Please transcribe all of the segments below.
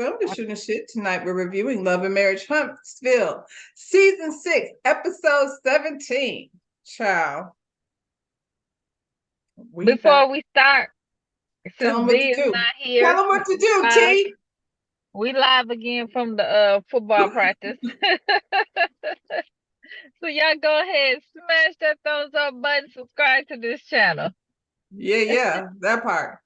welcome to Shooting Shit. Tonight we're reviewing Love and Marriage Huntsville, Season 6, Episode 17. Ciao. Before we start, Tell since them what to D is do. not Tell here, them what to do, live, T. we live again from the football practice. So y'all go ahead, smash that thumbs up button, subscribe to this channel. Yeah, that part.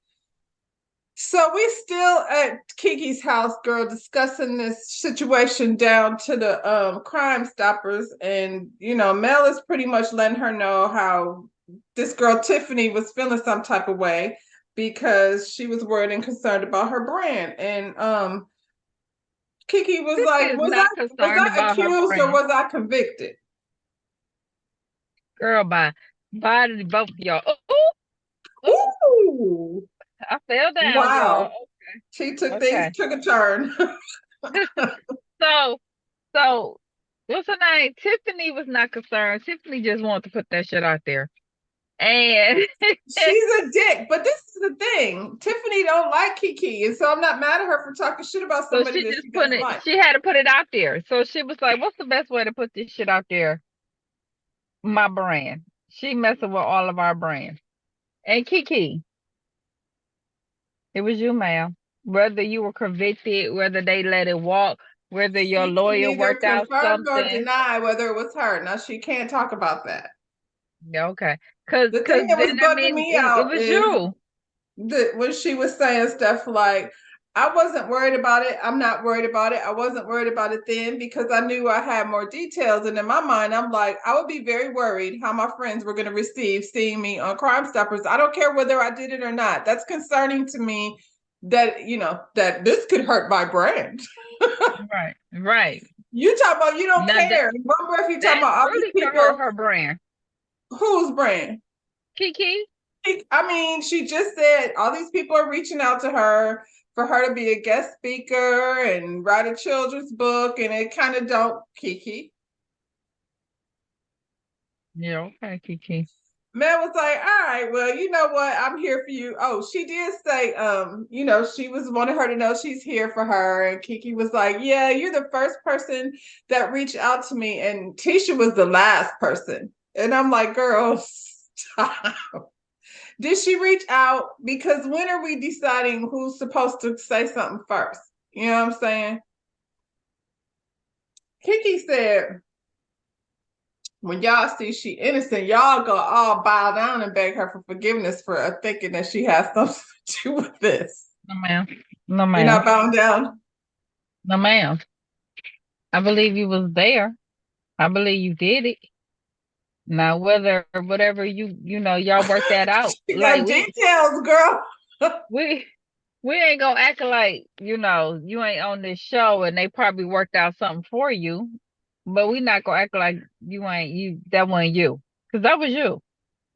So we still at Kiki's house, girl, discussing this situation down to the Crime Stoppers. And, Mel is pretty much letting her know how this girl, Tiffany, was feeling some type of way because she was worried and concerned about her brand. And Kiki was Tiffany like, is was not concerned I about her accused or brand. was I convicted? Girl, bye to both of y'all. Ooh, Ooh, I fell down, wow. y'all. She took things, Okay. took a turn. So what's her name? Tiffany was not concerned. Tiffany just wanted to put that shit out there. And She's a dick, but this is the thing. Tiffany don't like Kiki, and so I'm not mad at her for talking shit about so somebody she that just she put doesn't it, like. she had to put it out there. So she was like, what's the best way to put this shit out there? My brand. She messing with all of our brands. And Kiki, it was you, ma'am. Whether you were convicted, whether they let it walk, whether your She can lawyer neither worked out confirm nor something. deny whether it was her. Now she can't talk about that. Yeah, okay. Cause, The cause thing that was then I bugging mean, me it out was is you. that when she was saying stuff like, I wasn't worried about it. I'm not worried about it. I wasn't worried about it then because I knew I had more details. And in my mind, I'm like, I would be very worried how my friends were going to receive seeing me on Crime Stoppers. I don't care whether I did it or not. That's concerning to me that, that this could hurt my brand. Right, right. You talk about you don't Now care. One breath you talking that about all these really could hurt people. her brand. Whose brand? Kiki. I mean, she just said all these people are reaching out to her for her to be a guest speaker and write a children's book, and it kind of don't, Kiki. Yeah, okay, Kiki. Man was like, all right, well, you know what? I'm here for you. Oh, she did say, she was wanting her to know she's here for her. And Kiki was like, yeah, you're the first person that reached out to me. And Tisha was the last person. And I'm like, girl, stop. Did she reach out? Because when are we deciding who's supposed to say something first? You know what I'm saying? Kiki said, when y'all see she innocent, y'all go all bow down and beg her for forgiveness for thinking that she has something to do with this. No, ma'am. No, You're ma'am. not bowing down? No, ma'am. I believe you was there. I believe you did it. Now, whether whatever y'all work that out. She Like got details, girl. we we ain't gonna act like you ain't on this show and they probably worked out something for you, but we not gonna act like you that wasn't you, because that was you.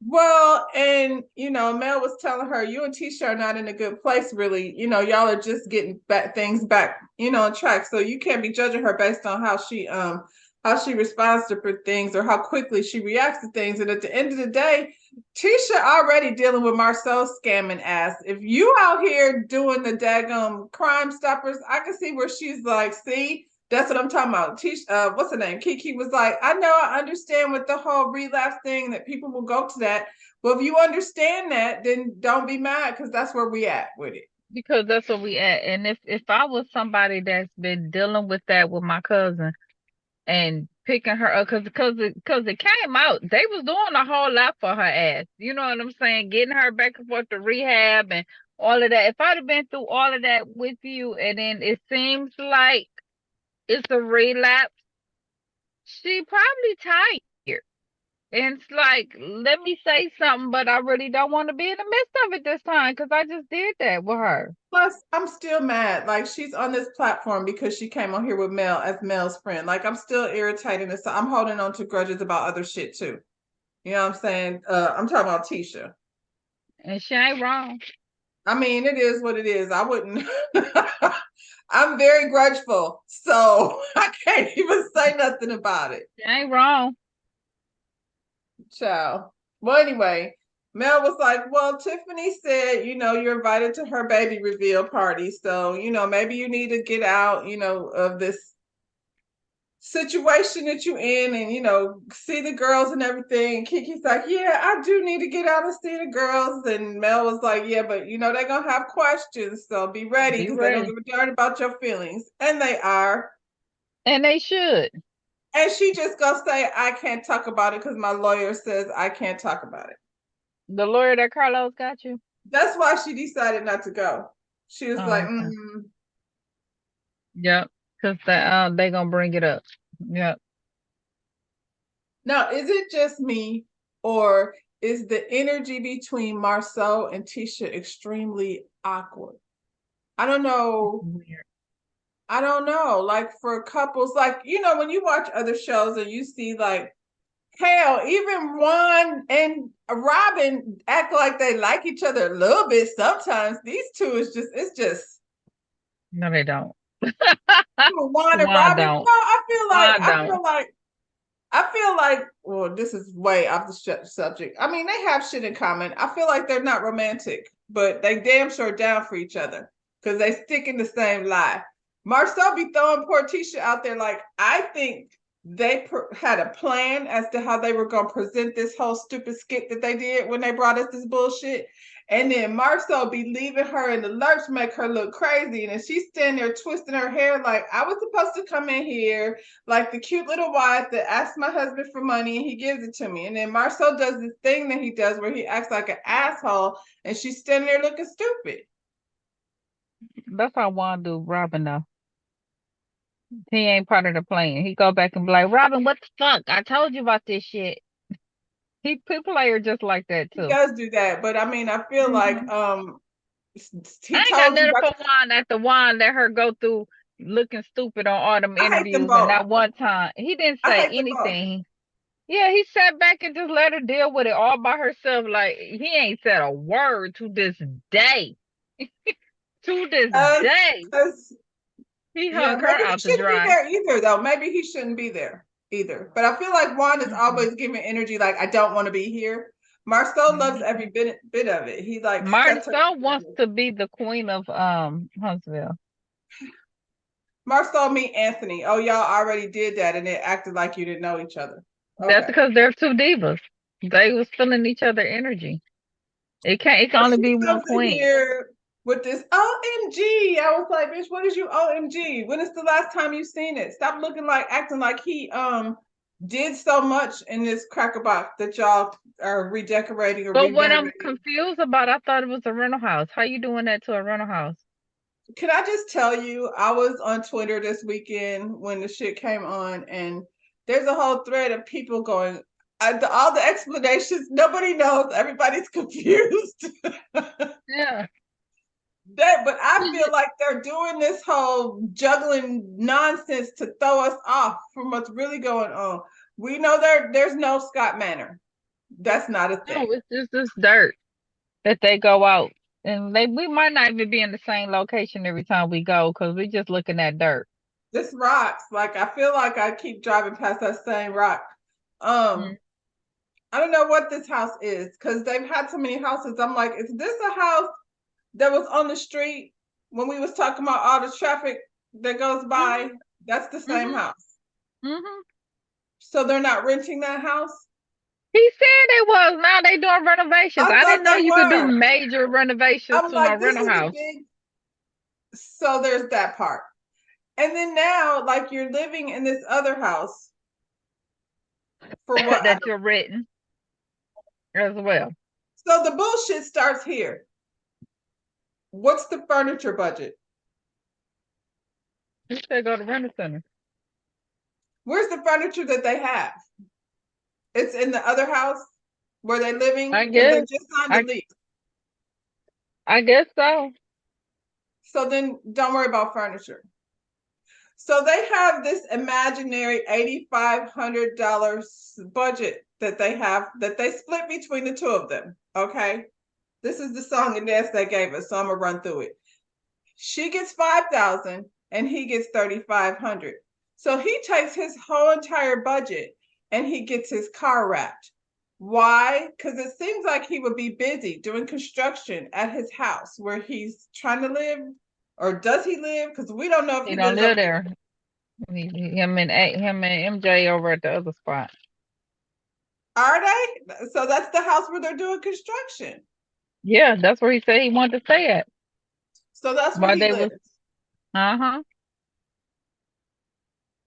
Well, and Mel was telling her, you and Tisha are not in a good place, really. Y'all are just getting back things back, on track. So you can't be judging her based on how she responds to things or how quickly she reacts to things. And at the end of the day, Tisha already dealing with Marcel scamming ass. If you out here doing the daggum Crime Stoppers, I can see where she's like, see, that's what I'm talking about. What's her name? Kiki was like, I know, I understand with the whole relapse thing that people will go to that. Well, if you understand that, then don't be mad because that's where we at with it. Because that's what we at. And if I was somebody that's been dealing with that with my cousin and picking her up, because it came out they was doing a whole lot for her ass. You know what I'm saying? Getting her back and forth to rehab and all of that. If I'd have been through all of that with you, and then it seems like it's a relapse, she probably tired. And it's like, let me say something, but I really don't want to be in the midst of it this time because I just did that with her. Plus, I'm still mad. Like she's on this platform because she came on here with Mel as Mel's friend. Like I'm still irritated, and so I'm holding on to grudges about other shit too. You know what I'm saying? I'm talking about Tisha. And she ain't wrong. I mean, it is what it is. I wouldn't. I'm very grudgeful, so I can't even say nothing about it. She ain't wrong. Ciao. Well, anyway, Mel was like, well, Tiffany said, you're invited to her baby reveal party. So, maybe you need to get out, of this situation that you in and, see the girls and everything. Kiki's like, yeah, I do need to get out and see the girls. And Mel was like, yeah, but, they're going to have questions. So be ready Be because they don't ready. give a darn about your feelings. And they are. And they should. And she just gonna say, I can't talk about it because my lawyer says I can't talk about it. The lawyer that Carlos got you? That's why she decided not to go. She was like, Oh, okay. Yep. Because they gonna bring it up. Yep. Now, is it just me or is the energy between Marceau and Tisha extremely awkward? I don't know. Weird. I don't know. Like for couples, like, when you watch other shows and you see like, hell, even Juan and Robin act like they like each other a little bit sometimes. These two it's just No, they don't. Juan and Why Robin. don't? Why I don't? feel like well, this is way off the subject. I mean, they have shit in common. I feel like they're not romantic, but they damn sure down for each other because they stick in the same lie. Marcel be throwing poor Tisha out there like, I think they had a plan as to how they were going to present this whole stupid skit that they did when they brought us this bullshit. And then Marcel be leaving her in the lurch, make her look crazy. And then she's standing there twisting her hair like, I was supposed to come in here like the cute little wife that asks my husband for money and he gives it to me. And then Marcel does this thing that he does where he acts like an asshole and she's standing there looking stupid. That's how Juan do Robin though. He ain't part of the plan. He go back and be like, Robin, what the fuck? I told you about this shit. He play her just like that He too. does do that, but I mean, I feel like Hmm. I he ain't got told you nothing about. for Juan after Juan let her go through looking stupid on all them I hate them interviews, and both. that one time he didn't I say hate them both. anything. Yeah, he sat back and just let her deal with it all by herself. Like he ain't said a word to this day. To this day, Cause he yeah, hung her maybe he out to shouldn't be dry. there either, though. Maybe he shouldn't be there either. But I feel like Juan is Mm-mm. always giving energy like I don't want to be here. Marcel loves Mm-mm. every bit of it. He like sets her. Marcel wants to be the queen of Huntsville. Marcel meet Anthony. Oh, y'all already did that, and it acted like you didn't know each other. That's Okay. because they're two divas. They was feeling each other energy. It can So only she be one comes in queen. here with this OMG. I was like, bitch, what is you OMG? When is the last time you seen it? Stop looking like acting like he did so much in this cracker box that y'all are redecorating or But what I'm renovating. confused about, I thought it was a rental house. How you doing that to a rental house? Can I just tell you, I was on Twitter this weekend when the shit came on, and there's a whole thread of people going, all the explanations, nobody knows, everybody's confused. Yeah. But I feel like they're doing this whole juggling nonsense to throw us off from what's really going on. We know there's no Scott Manor. That's not a thing. No, it's just this dirt that they go out. And we might not even be in the same location every time we go because we just looking at dirt. This rocks. Like I feel like I keep driving past that same rock. Mm. Um, I don't know what this house is because they've had so many houses. I'm like, is this a house that was on the street when we was talking about all the traffic that goes by? Hmm. That's the same Hmm. house. Hmm. So they're not renting that house? He said it was. Now they doing renovations. I I thought didn't know they you could do were. major renovations I'm to no like, this rental is a house. big. So there's that part. And then now, like, you're living in this other house for what? That you're renting as well. So the bullshit starts here. What's the furniture budget? He said go to rental center. Where's the furniture that they have? It's in the other house where they're living I because they guess. just signed a I lease. I guess so. So then don't worry about furniture. So they have this imaginary $8,500 budget that they have that they split between the two of them. Okay. This is the song and dance they gave us. So I'm gonna run through it. She gets 5,000 and he gets 3,500. So he takes his whole entire budget and he gets his car wrapped. Why? Because it seems like he would be busy doing construction at his house where he's trying to live, or does he live? Because we don't know if He he don't lives over live there. Him and MJ over at the other spot. Are they? So that's the house where they're doing construction. Yeah, that's where he said he wanted to stay at. So that's where While he they was, lives. uh-huh.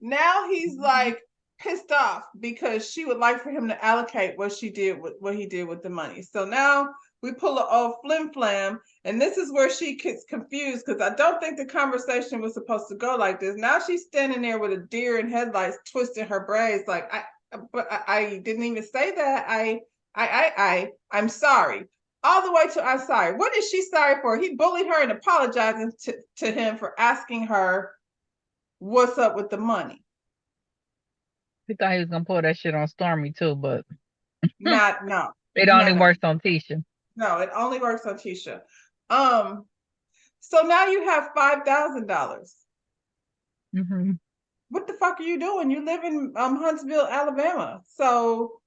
Now he's Mhm. like pissed off because she would like for him to allocate what she did with what he did with the money. So now we pull an old flim flam, and this is where she gets confused because I don't think the conversation was supposed to go like this. Now she's standing there with a deer in headlights, twisting her braids, like I didn't even say that. I'm sorry. All the way to I'm sorry. What is she sorry for? He bullied her and apologizing to him for asking her what's up with the money. He thought he was gonna pull that shit on Stormy too, but Not no, it no, only no, works on Tisha. no. It only works on Tisha. Um, so now you have $5,000. Hmm. What the fuck are you doing? You live in Huntsville, Alabama. So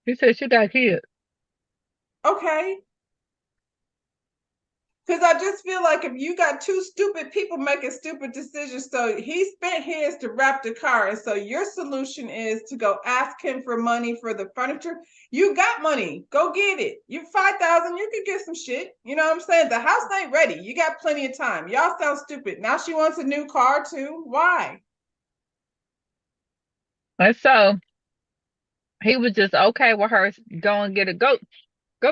He said she got kids. okay. Because I just feel like if you got two stupid people making stupid decisions, so he spent his to wrap the car, and so your solution is to go ask him for money for the furniture. You got money, go get it. You 5,000, you could get some shit. You know what I'm saying? The house ain't ready. You got plenty of time. Y'all sound stupid. Now she wants a new car too. Why? And so he was just okay with her going get it. Go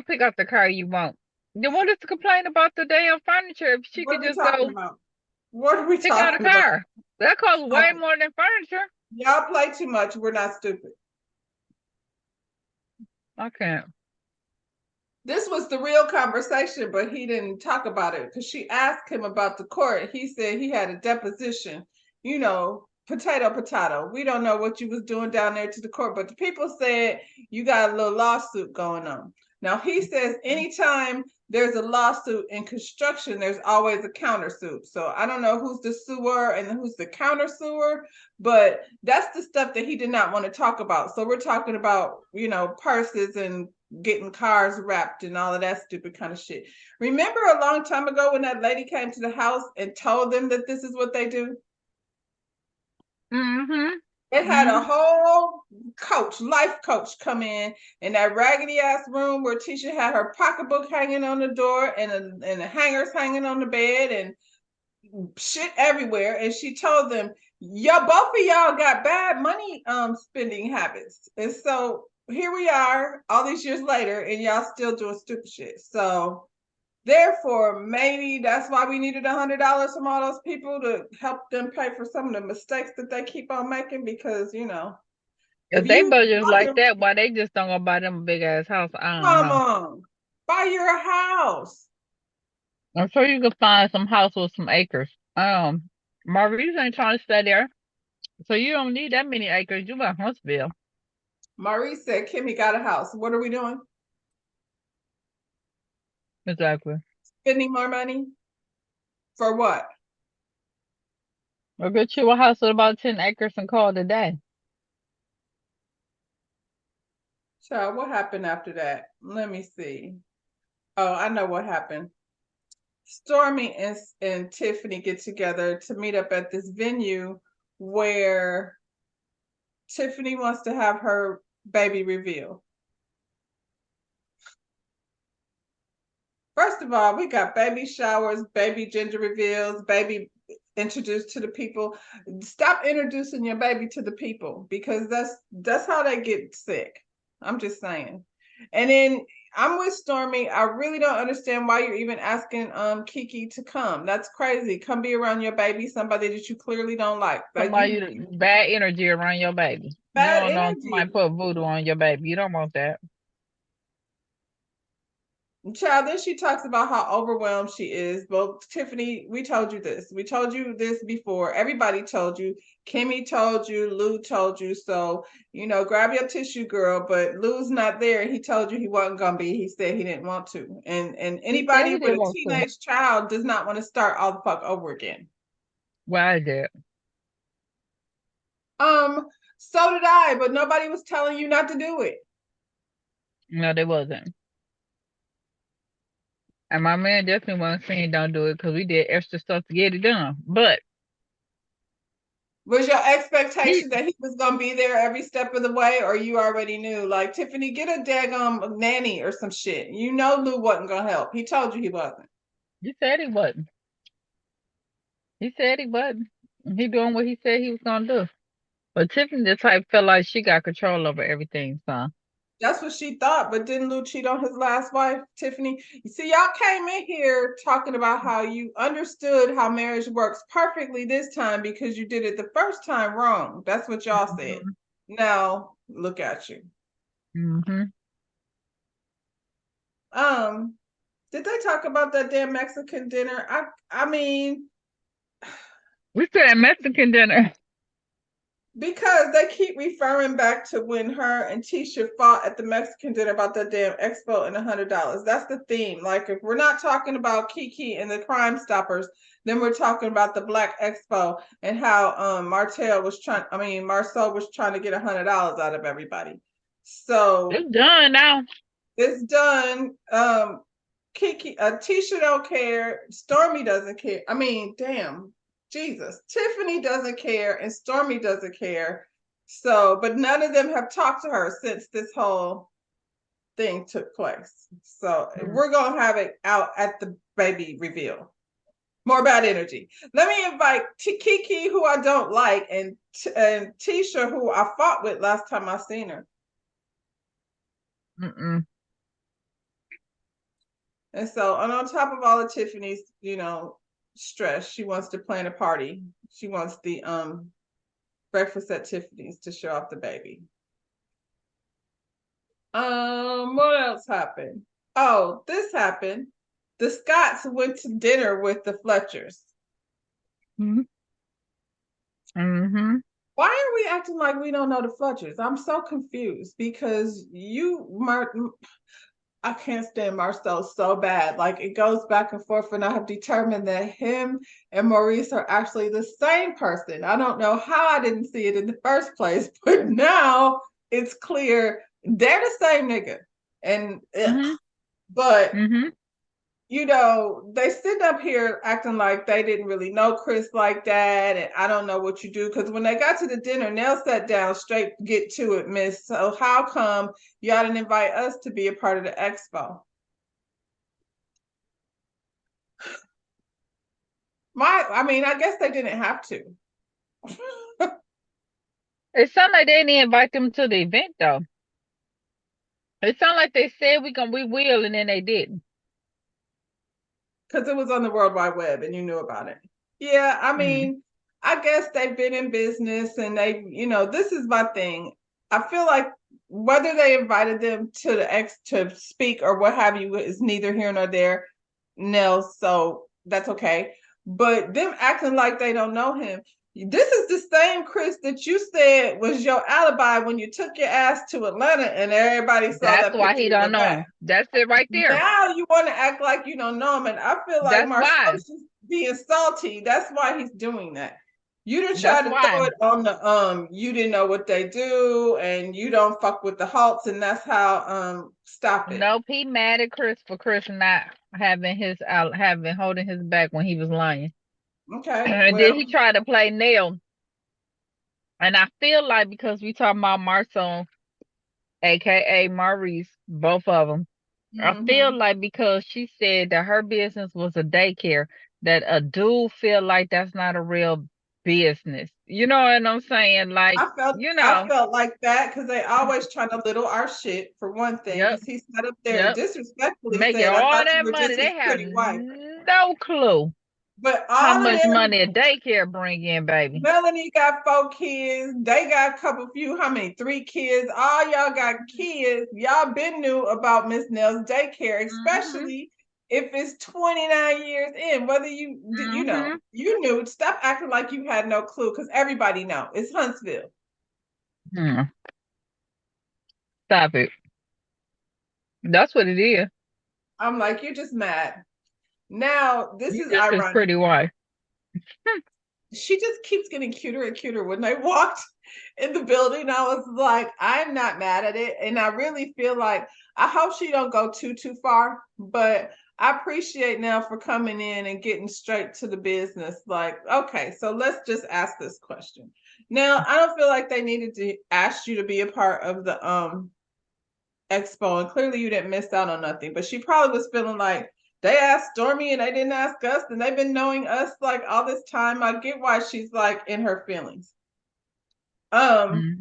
pick up the car you want. Then what is the complaint about the damn furniture if she What could are we just talking go about? What are we pick out a talking about? car? That costs way more than furniture. Y'all play too much. We're not stupid. I can't. This was the real conversation, but he didn't talk about it because she asked him about the court. He said he had a deposition, potato, potato. We don't know what you was doing down there to the court, but the people said you got a little lawsuit going on. Now he says anytime there's a lawsuit in construction, there's always a countersuit. So I don't know who's the suer and who's the countersuer, but that's the stuff that he did not want to talk about. So we're talking about, purses and getting cars wrapped and all of that stupid kind of shit. Remember a long time ago when that lady came to the house and told them that this is what they do? Mm-hmm. It had a Mm-hmm. whole life coach come in that raggedy ass room where Tisha had her pocketbook hanging on the door and the hangers hanging on the bed and shit everywhere. And she told them, both of y'all got bad money spending habits. And so here we are all these years later and y'all still doing stupid shit. So therefore, maybe that's why we needed $100 from all those people to help them pay for some of the mistakes that they keep on making. Because if If they you budget's like that, why they just don't go buy them a big ass house? I don't come know. on, buy your house. I'm sure you could find some house with some acres. Maurice ain't trying to stay there, so you don't need that many acres. You got Huntsville. Maurice said, Kimmy got a house. What are we doing? Exactly. Spending more money for what? Or get you a house with about 10 acres and call it a day. So what happened after that? Let me see. Oh, I know what happened. Stormy and Tiffany get together to meet up at this venue where Tiffany wants to have her baby reveal. First of all, we got baby showers, baby gender reveals, baby introduced to the people. Stop introducing your baby to the people because that's how they get sick. I'm just saying. And then I'm with Stormy. I really don't understand why you're even asking Kiki to come. That's crazy. Come be around your baby, somebody that you clearly don't like. That you Bad energy around your baby. You bad don't know if somebody energy. put voodoo on your baby. You don't want that. Child, then she talks about how overwhelmed she is. Well, Tiffany, we told you this. We told you this before. Everybody told you. Kimmy told you. Lou told you. So, grab your tissue, girl. But Lou's not there. He told you he wasn't gonna be. He said he didn't want to. And He said anybody he with didn't a want to. teenage child does not want to start all the fuck over again. Why is that? Um, So did I, but nobody was telling you not to do it. No, they wasn't. And my man definitely wasn't saying don't do it because we did extra stuff to get it done. But Was your he, expectation that he was gonna be there every step of the way, or you already knew? Like, Tiffany, get a daggum nanny or some shit. You know Lou wasn't gonna help. He told you he wasn't. he said he wasn't. He said he wasn't. He doing what he said he was gonna do. But Tiffany, the type, felt like she got control over everything, son. That's what she thought, but didn't Lou cheat on his last wife, Tiffany? You see, y'all came in here talking about how you understood how marriage works perfectly this time because you did it the first time wrong. That's what y'all said. Mm-hmm. Now, look at you. Mm-hmm. Um, did they talk about that damn Mexican dinner? I mean, We said Mexican dinner. because they keep referring back to when her and Tisha fought at the Mexican dinner about that damn expo and $100. That's the theme. Like, if we're not talking about Kiki and the Crime Stoppers, then we're talking about the Black Expo and how Marcel was trying to get $100 out of everybody. So It's done now. it's done. Kiki, Tisha don't care. Stormy doesn't care. I mean, damn, Jesus. Tiffany doesn't care and Stormy doesn't care. So, but none of them have talked to her since this whole thing took place. So Mm. we're gonna have it out at the baby reveal. More bad energy. Let me invite Kiki, who I don't like, and Tisha, who I fought with last time I seen her. Mm-mm. And so, and on top of all of Tiffany's, stress, she wants to plan a party. She wants the breakfast at Tiffany's to show off the baby. What else happened? Oh, this happened. The Scotts went to dinner with the Fletchers. Mm-hmm. Mm-hmm. Why are we acting like we don't know the Fletchers? I'm so confused because I can't stand Marcel so bad. Like, it goes back and forth, and I have determined that him and Maurice are actually the same person. I don't know how I didn't see it in the first place, but now it's clear they're the same nigga. And Mm-hmm. but Mm-hmm. they sit up here acting like they didn't really know Chris like that, and I don't know what you do. Because when they got to the dinner, Nell sat down straight, get to it, miss. So how come y'all didn't invite us to be a part of the expo? I guess they didn't have to. It sounded like they didn't invite them to the event though. It sounded like they said we will, and then they didn't. Because it was on the World Wide Web and you knew about it. Yeah, Mm. I guess they've been in business and this is my thing. I feel like whether they invited them to the X to speak or what have you is neither here nor there, Nell, so that's okay. But them acting like they don't know him. This is the same Chris that you said was your alibi when you took your ass to Atlanta and everybody saw That's that why picture he in don't your know back. him. That's it right there. Now you want to act like you don't know him, and I feel like That's why. Marcel's just being salty. That's why he's doing that. You didn't try That's to throw why. it on the you didn't know what they do, and you don't fuck with the Halts, and that's how stop it. Nope, he mad at Chris for Chris not having holding his back when he was lying. Okay, And then he well, tried to play Nail. And I feel like because we talking about Marcel, aka Maurice, both of them. I feel mm-hmm. like because she said that her business was a daycare, that a dude feel like that's not a real business. You know what I'm saying? Like, I felt like that because they always try to little our shit for one thing. yep, Because he sat up there and yep, disrespectfully making said, "I all thought you that were money. just his They have pretty wife." no clue But how all of much them money a daycare bring in, baby. Melanie got 4 kids. They got a couple few, how many? 3 kids. All y'all got kids. Y'all been knew about Miss Nell's daycare, Mm-hmm. especially if it's 29 years in. Whether Mm-hmm. you knew. Stop acting like you had no clue because everybody know. It's Huntsville. Hmm. Stop it. That's what it is. I'm like, you're just mad. Now, this You is just his ironic. pretty wife. she just keeps getting cuter and cuter. When they walked in the building, I was like, I'm not mad at it. And I really feel like I hope she don't go too far, but I appreciate Nell for coming in and getting straight to the business. Like, okay, so let's just ask this question. Now, I don't feel like they needed to ask you to be a part of the expo, and clearly you didn't miss out on nothing, but she probably was feeling like they asked Stormy and they didn't ask us, and they've been knowing us like all this time. I get why she's like in her feelings. Mhm.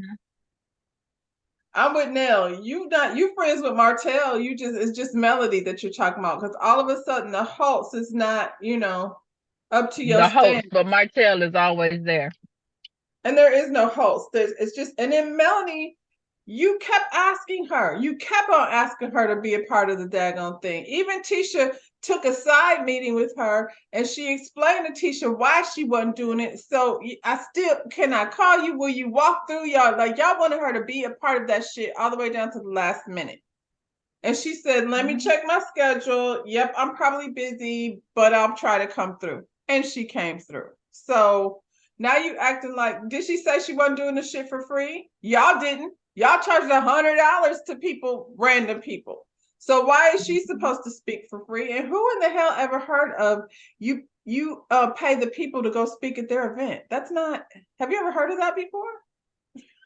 I'm with Nell. You friends with Martell. You just it's just Melody that you're talking about, because all of a sudden the Holtz is not, up to your The host, standard. but Martell is always there. And there is no host. It's just, and then Melanie, you kept asking her. You kept on asking her to be a part of the daggone thing. Even Tisha took a side meeting with her, and she explained to Tisha why she wasn't doing it. So I still, can I call you? Will you walk through? Y'all wanted her to be a part of that shit all the way down to the last minute. And she said, let me Mhm. check my schedule. Yep, I'm probably busy, but I'll try to come through. And she came through. So now you acting like, did she say she wasn't doing the shit for free? Y'all didn't. Y'all charged $100 to people, random people. So why is she Mhm. supposed to speak for free? And who in the hell ever heard of you pay the people to go speak at their event? That's not, have you ever heard of that before?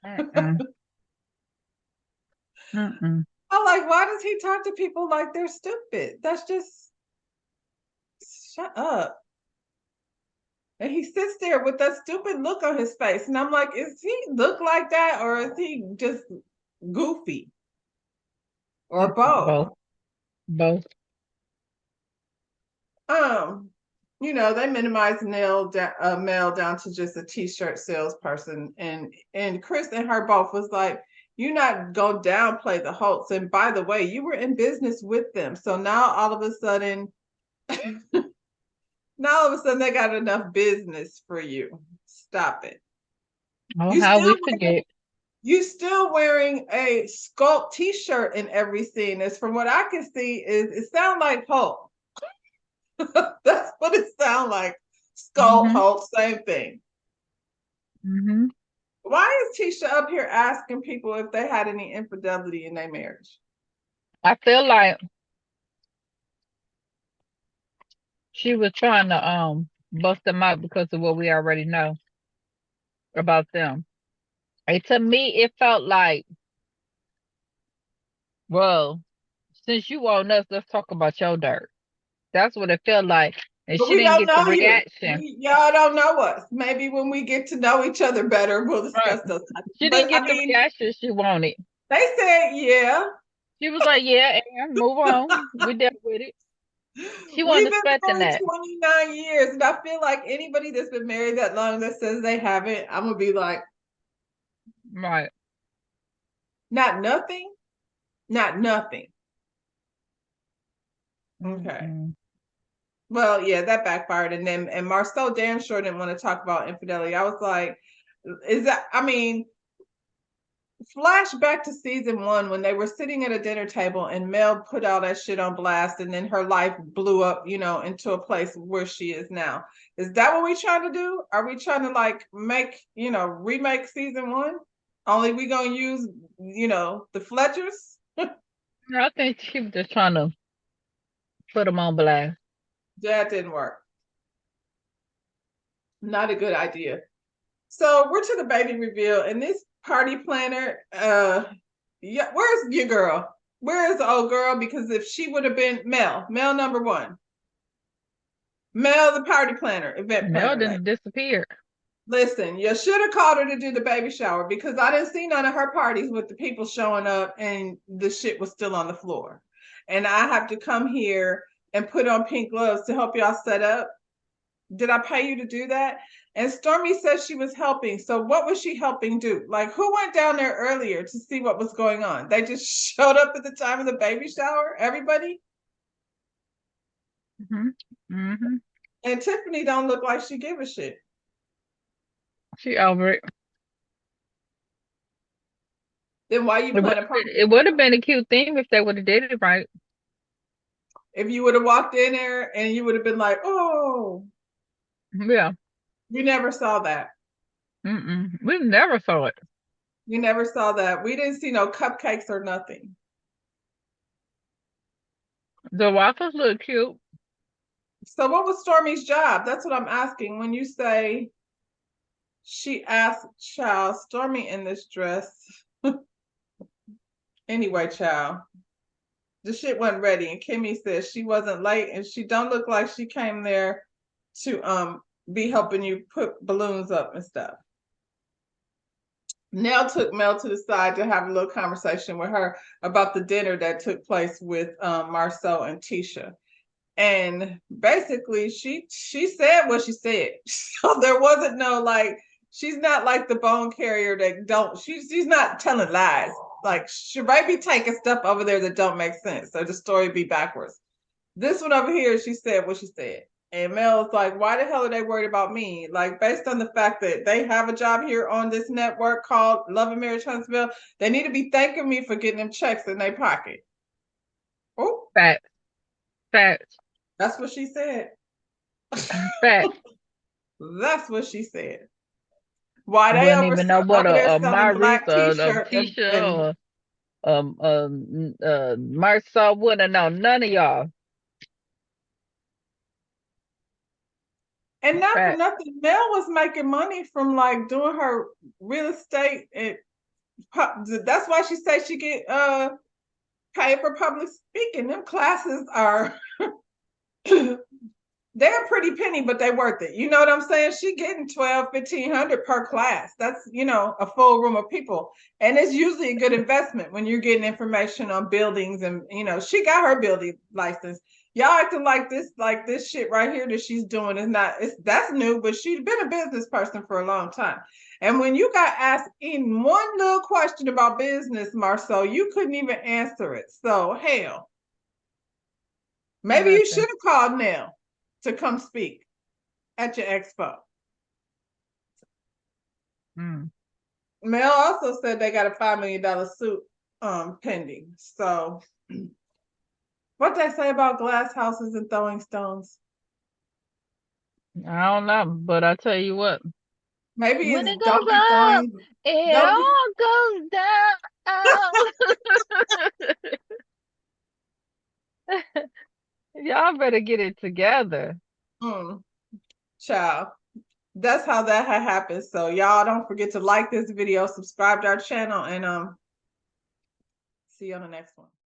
Mm-mm. Mm-mm. I'm like, why does he talk to people like they're stupid? That's just, shut up. And he sits there with that stupid look on his face. And I'm like, is he look like that, or is he just goofy, or both? Both. Both. Um, they minimize Mel down to just a t-shirt salesperson. And Chris and her both was like, you're not gonna downplay the Holtz. And by the way, you were in business with them. So now all of a sudden, they got enough business for you. Stop it. Oh, You how still we forget. you still wearing a sculpt t-shirt in every scene. As from what I can see, is it sound like Hulk. That's what it sound like. Sculpt, Mhm. Hulk, same thing. Mhm. Why is Tisha up here asking people if they had any infidelity in their marriage? I feel like she was trying to bust them out because of what we already know about them. And to me, it felt like, well, since you on us, let's talk about your dirt. That's what it felt like. And But she we didn't don't get the know you. reaction. Y'all don't know us. Maybe when we get to know each other better, we'll Right. discuss those topics. She didn't But I get the mean, reaction she wanted. they said, yeah. She was like, yeah, and move on. We dealt with it. She wasn't We've been expecting married that. 29 years, and I feel like anybody that's been married that long that says they haven't, I'm gonna be like, Right. not nothing, not nothing. Okay. Mm-mm. Well, yeah, that backfired. And Marcel damn sure didn't want to talk about infidelity. I was like, is that, I mean, flash back to season one when they were sitting at a dinner table and Mel put all that shit on blast, and then her life blew up, into a place where she is now. Is that what we trying to do? Are we trying to like remake season one? Only we gonna use, the Fletchers? I think she was just trying to put them on blast. That didn't work. Not a good idea. So we're to the baby reveal, and this party planner, yeah, where's your girl? Where is the old girl? Because if she would have been Mel number one, Mel the party planner, event Mel planner, like, didn't disappear. listen, you should have called her to do the baby shower, because I didn't see none of her parties with the people showing up and the shit was still on the floor. And I have to come here and put on pink gloves to help y'all set up. Did I pay you to do that? And Stormy said she was helping. So what was she helping do? Like, who went down there earlier to see what was going on? They just showed up at the time of the baby shower, everybody? Hmm. Hmm. And Tiffany don't look like she give a shit. She over it. Then why you plan a party? It would have been a cute thing if they would have did it right. If you would have walked in there and you would have been like, oh, Yeah. We never saw that. We never saw it. We never saw that. We didn't see no cupcakes or nothing. The waffles look cute. So what was Stormy's job? That's what I'm asking. When you say she asked child, Stormy in this dress. Anyway, child, the shit wasn't ready. And Kimmy says she wasn't late and she don't look like she came there to be helping you put balloons up and stuff. Nell took Mel to the side to have a little conversation with her about the dinner that took place with Marcel and Tisha. And basically she said what she said. So there wasn't no like, she's not like the bone carrier that don't, she's not telling lies. Like she might be taking stuff over there that don't make sense. So the story be backwards. This one over here, she said what she said. And Mel's like, why the hell are they worried about me? Like, based on the fact that they have a job here on this network called Love and Marriage Huntsville, they need to be thanking me for getting them checks in their pocket. Oh, Facts. Facts. that's what she said. Facts. That's what she said. Why they Wouldn't even know what over there a selling Maurice black or a t-shirts and Tisha or Marcel wouldn't have known none of y'all. not for Facts. nothing, Mel was making money from like doing her real estate and that's why she said she get paid for public speaking. Them classes are they're a pretty penny, but they worth it. You know what I'm saying? She getting 1,200, 1,500 per class. That's, you know, a full room of people. And it's usually a good investment when you're getting information on buildings and, you know, she got her building license. Y'all acting like this shit right here that she's doing is not, that's new, but she's been a business person for a long time. And when you got asked in one little question about business, Marcel, you couldn't even answer it. So hell, maybe you should Listen. have called Nell to come speak at your expo. Mm. Mel also said they got a $5 million suit pending. So what they say about glass houses and throwing stones? I don't know, but I tell you what, Maybe when it's it don't be goes up, throwing, it don't be all goes down. Y'all better get it together. child. That's how that had happened. So y'all don't forget to like this video, subscribe to our channel, and see you on the next one.